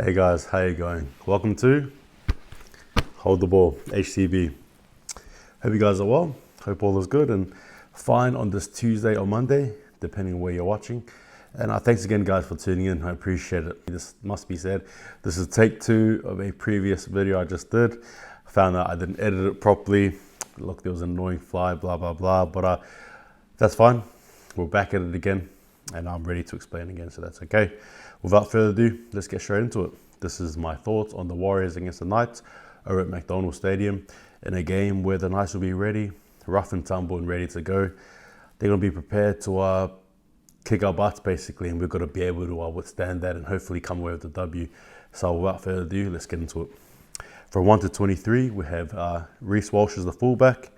Hey guys, how you going? Welcome to Hold the Ball, HTB. Hope you guys are well. Hope all is good and fine on this Tuesday or Monday, depending on where you're watching. And thanks again guys for tuning in, I appreciate it. This must be said, this is take 2 of a previous video I just did. I found out I didn't edit it properly. Look, there was an annoying fly, blah, blah, blah, but that's fine. We're back at it again and I'm ready to explain again, so that's okay. Without further ado, let's get straight into it. This is my thoughts on the Warriors against the Knights over at McDonald Stadium in a game where the Knights will be ready, rough and tumble and ready to go. They're going to be prepared to kick our butts basically, and we've got to be able to withstand that and hopefully come away with the W. So without further ado, let's get into it. From 1 to 23, we have Reece Walsh as the fullback,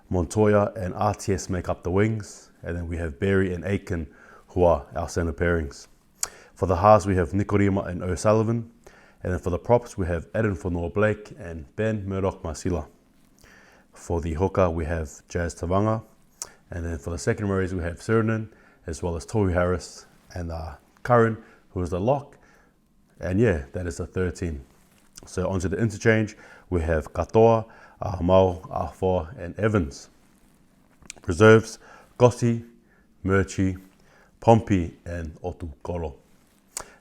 Montoya and RTS make up the wings, and then we have Berry and Aitken who are our centre pairings. For the halves, we have Nikorima and O'Sullivan. And then for the props, we have Eden Fonua-Blake and Ben Murdoch-Masila. For the hooker, we have Jazz Tavanga. And then for the second rows, we have Sirinen, as well as Tohu Harris and Curran, who is the lock. And yeah, that is the 13. So onto the interchange, we have Katoa, Mau, Afoa, and Evans. Reserves, Gossi, Murchie, Pompey, and Otukolo.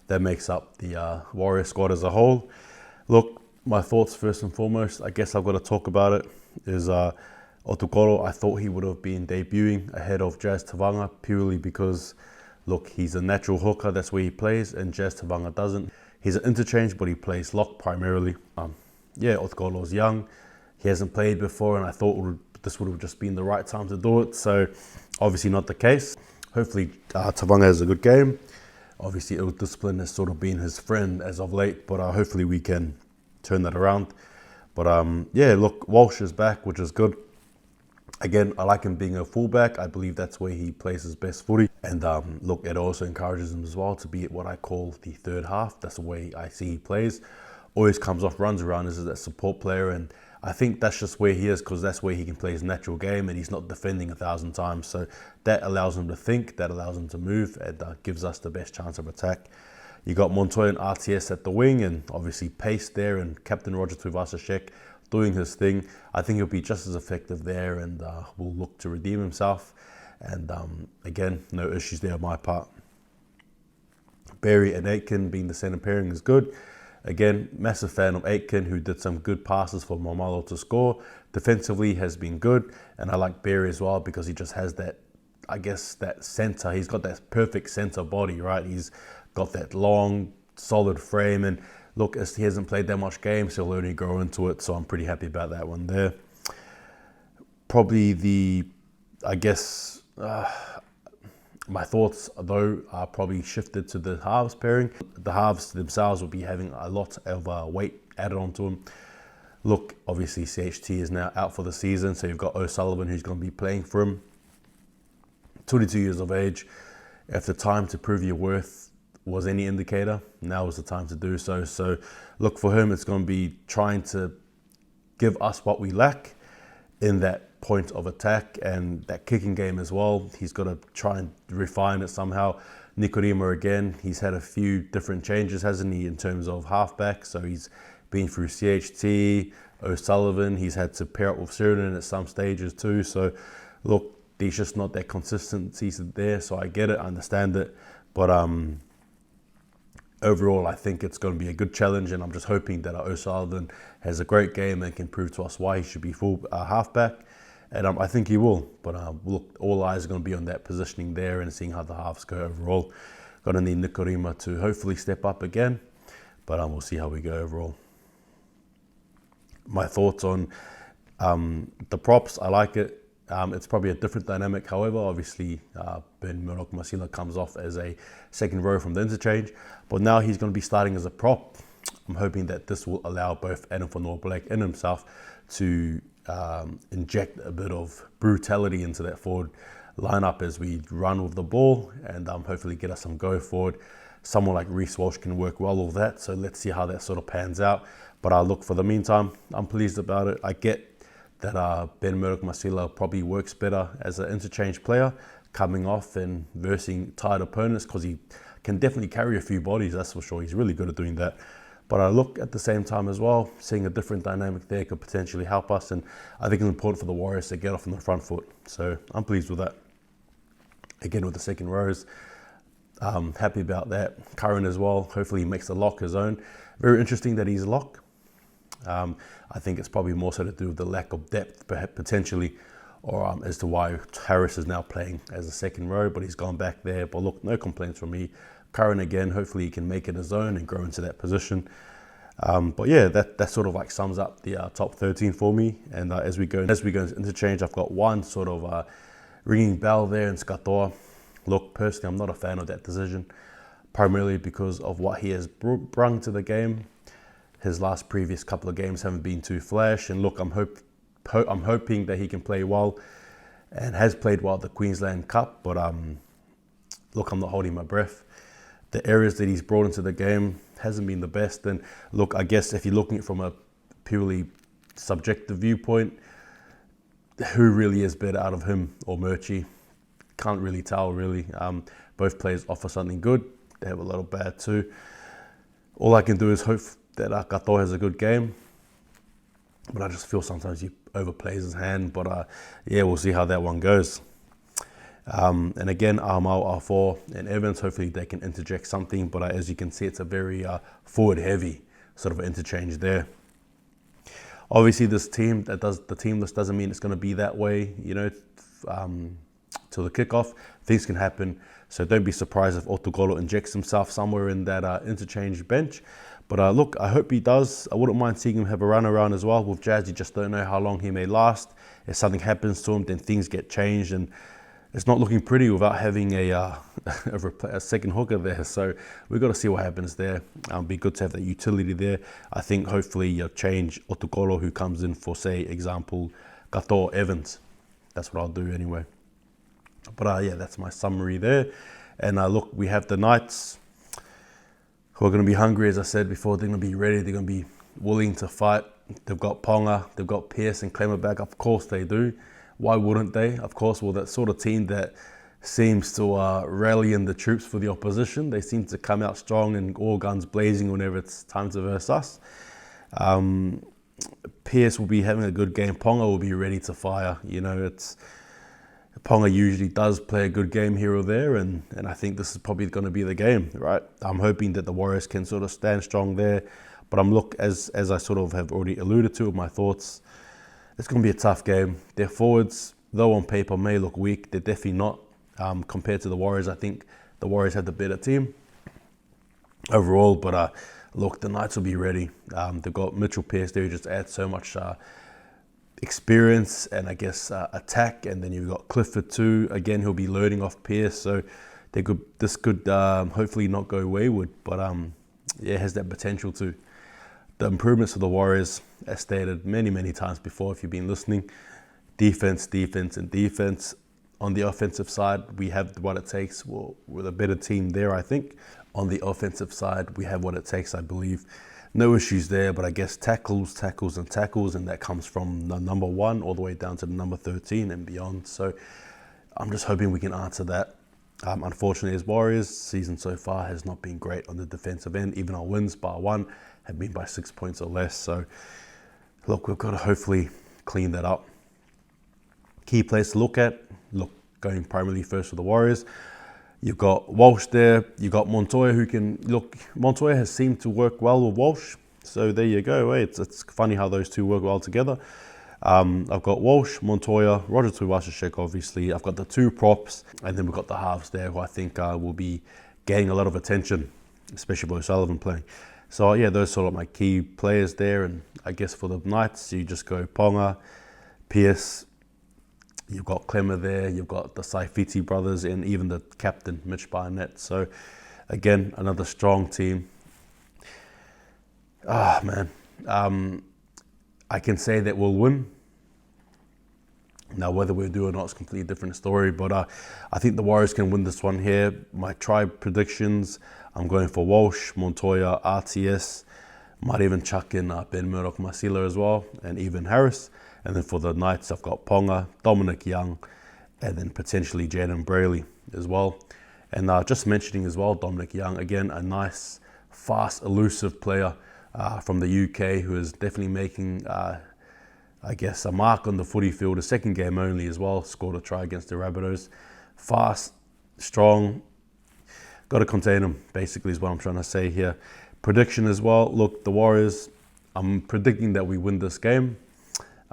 That makes up the Warrior squad as a whole. Look, my thoughts first and foremost, I guess I've got to talk about it, is Otukolo. I thought he would have been debuting ahead of Jazz Tavanga purely because, look, he's a natural hooker, that's where he plays, and Jazz Tavanga doesn't. He's an interchange, but he plays lock primarily. Yeah, Otukolo's young, he hasn't played before, and I thought this would have just been the right time to do it, so obviously not the case. Hopefully Tavanga has a good game. Obviously, ill discipline has sort of been his friend as of late, but hopefully we can turn that around. But yeah, look, Walsh is back, which is good. Again, I like him being a fullback. I believe that's where he plays his best footy. And look, it also encourages him as well to be at what I call the third half. That's the way I see he plays. Always comes off runs around as a support player, and I think that's just where he is because that's where he can play his natural game and he's not defending 1,000 times. So that allows him to think, that allows him to move, and gives us the best chance of attack. You got Montoya and RTS at the wing, and obviously pace there, and Captain Roger Tuivasa-Sheck doing his thing. I think he'll be just as effective there and will look to redeem himself. And again, no issues there on my part. Berry and Aitken being the centre pairing is good. Again, massive fan of Aitken, who did some good passes for Momalo to score. Defensively has been good, and I like Berry as well because he just has that, I guess, that centre. He's got that perfect centre body, right? He's got that long, solid frame, and look, as he hasn't played that much games, he'll only grow into it, so I'm pretty happy about that one there. Probably the, I guess, my thoughts, though, are probably shifted to the halves pairing. The halves themselves will be having a lot of weight added onto them. Look, obviously CHT is now out for the season, so you've got O'Sullivan who's going to be playing for him. 22 years of age. If the time to prove your worth was any indicator, now is the time to do so. So look, for him, it's going to be trying to give us what we lack in that point of attack and that kicking game as well. He's got to try and refine it somehow. Nikorima again, he's had a few different changes, hasn't he, in terms of halfback. So he's been through CHT, O'Sullivan, he's had to pair up with Sirinen at some stages too. So look, there's just not that consistency there, so I get it, I understand it. But overall, I think it's going to be a good challenge, and I'm just hoping that O'Sullivan has a great game and can prove to us why he should be full halfback. And I think he will. But look, all eyes are going to be on that positioning there and seeing how the halves go overall. Going to need Nikorima to hopefully step up again, but we'll see how we go overall. My thoughts on the props, I like it. It's probably a different dynamic. However, obviously, Ben Murdoch-Masila comes off as a second row from the interchange, but now he's going to be starting as a prop. I'm hoping that this will allow both Eden Fonua-Blake and himself to inject a bit of brutality into that forward lineup as we run with the ball and hopefully get us some go forward. Someone like Reece Walsh can work well with that, so let's see how that sort of pans out. But look, for the meantime, I'm pleased about it. I get that Ben Murdoch-Masila probably works better as an interchange player, coming off and versing tired opponents, because he can definitely carry a few bodies, that's for sure. He's really good at doing that. But I look at the same time as well, seeing a different dynamic there could potentially help us. And I think it's important for the Warriors to get off on the front foot. So I'm pleased with that. Again, with the second rows, happy about that. Curran as well. Hopefully he makes the lock his own. Very interesting that he's lock. I think it's probably more so to do with the lack of depth, perhaps potentially, or as to why Harris is now playing as a second row, but he's gone back there. But look, no complaints from me. Curran again, hopefully he can make it his own and grow into that position. But yeah, that sort of like sums up the top 13 for me. And as we go into interchange, I've got one sort of ringing bell there in Skatoa. Look, personally, I'm not a fan of that decision, primarily because of what he has brought to the game. His previous couple of games haven't been too flash. And look, I'm hoping that he can play well and has played well at the Queensland Cup. But look, I'm not holding my breath. The areas that he's brought into the game hasn't been the best. And look, I guess if you're looking at it from a purely subjective viewpoint, who really is better out of him or Murchie? Can't really tell, really. Both players offer something good. They have a little bad too. All I can do is hope that Kato has a good game. But I just feel sometimes he overplays his hand. But yeah, we'll see how that one goes. And again, Armau, R4 and Evans, hopefully they can interject something. But as you can see, it's a very forward-heavy sort of interchange there. Obviously, the team list doesn't mean it's going to be that way, you know, till the kickoff. Things can happen. So don't be surprised if Otukolo injects himself somewhere in that interchange bench. But look, I hope he does. I wouldn't mind seeing him have a run around as well. With Jazz, you just don't know how long he may last. If something happens to him, then things get changed. And it's not looking pretty without having a second hooker there. So we've got to see what happens there. Be good to have that utility there. I think hopefully you change Otukolo, who comes in for, say, example, Kato Evans. That's what I'll do anyway. But yeah, that's my summary there. And look, we have the Knights, who are going to be hungry, as I said before. They're going to be ready. They're going to be willing to fight. They've got Ponga, they've got Pearce and Clemmer back. Of course they do. Why wouldn't they? Of course, well, that sort of team that seems to rally in the troops for the opposition. They seem to come out strong and all guns blazing whenever it's time to verse us. Pearce will be having a good game. Ponga will be ready to fire. You know, Ponga usually does play a good game here or there, and I think this is probably going to be the game, right? I'm hoping that the Warriors can sort of stand strong there. But as I sort of have already alluded to with my thoughts, it's going to be a tough game. Their forwards, though on paper may look weak, they're definitely not. Compared to the Warriors, I think the Warriors had the better team overall. But look, the Knights will be ready. They've got Mitchell Pearce there, who just adds so much experience and I guess attack. And then you've got Clifford too. Again, he'll be learning off Pearce, so this could hopefully not go wayward. But yeah, it has that potential to. The improvements of the Warriors, as stated many times before, if you've been listening, defense, and defense. On the offensive side, we have what it takes. We're a better team there, I think. On the offensive side, we have what it takes, I believe. No issues there, but I guess tackles, and that comes from the number 1 all the way down to the number 13 and beyond. So I'm just hoping we can answer that. Unfortunately, as Warriors, season so far has not been great on the defensive end. Even our wins, bar 1, have been by 6 points or less. So, look, we've got to hopefully clean that up. Key players to look at. Look, going primarily first for the Warriors. You've got Walsh there. You've got Montoya, who can... Look, Montoya has seemed to work well with Walsh. So there you go. It's funny how those two work well together. I've got Walsh, Montoya, Roger Tuivasa-Sheck, obviously. I've got the 2 props. And then we've got the halves there, who I think will be getting a lot of attention, especially with Sullivan playing. So yeah, those are sort of my key players there. And I guess for the Knights, you just go Ponga, Pearce. You've got Clemmer there. You've got the Saifiti brothers and even the captain, Mitch Barnett. So again, another strong team. Man. I can say that we'll win. Now, whether we do or not is a completely different story. But I think the Warriors can win this one here. My tribe predictions, I'm going for Walsh, Montoya, RTS. Might even chuck in Ben Murdoch-Masila as well, and even Harris. And then for the Knights, I've got Ponga, Dominic Young, and then potentially Jaden Brayley as well. And just mentioning as well, Dominic Young, again, a nice, fast, elusive player. from the UK, who is definitely making, I guess, a mark on the footy field. A second game only as well. Scored a try against the Rabbitohs. Fast, strong. Got to contain them, basically, is what I'm trying to say here. Prediction as well. Look, the Warriors, I'm predicting that we win this game.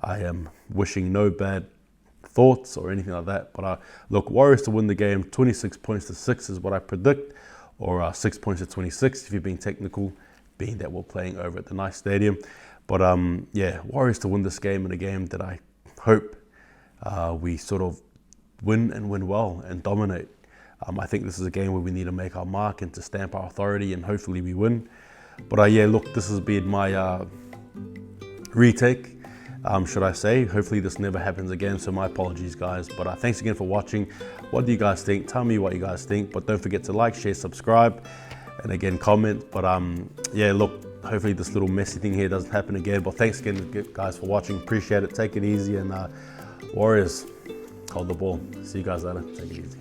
I am wishing no bad thoughts or anything like that. But look, Warriors to win the game, 26 points to 6 is what I predict. Or 6 points to 26 if you're being technical, being that we're playing over at the nice stadium. But yeah, Warriors to win this game, in a game that I hope we sort of win and win well and dominate. I think this is a game where we need to make our mark and to stamp our authority, and hopefully we win. But yeah, look, this has been my retake, should I say. Hopefully this never happens again, so my apologies, guys. But thanks again for watching. What do you guys think? Tell me what you guys think. But don't forget to like, share, subscribe, and again, comment. But yeah, look, hopefully this little messy thing here doesn't happen again. But thanks again, guys, for watching. Appreciate it. Take it easy, and Warriors, hold the ball. See you guys later. Take it easy.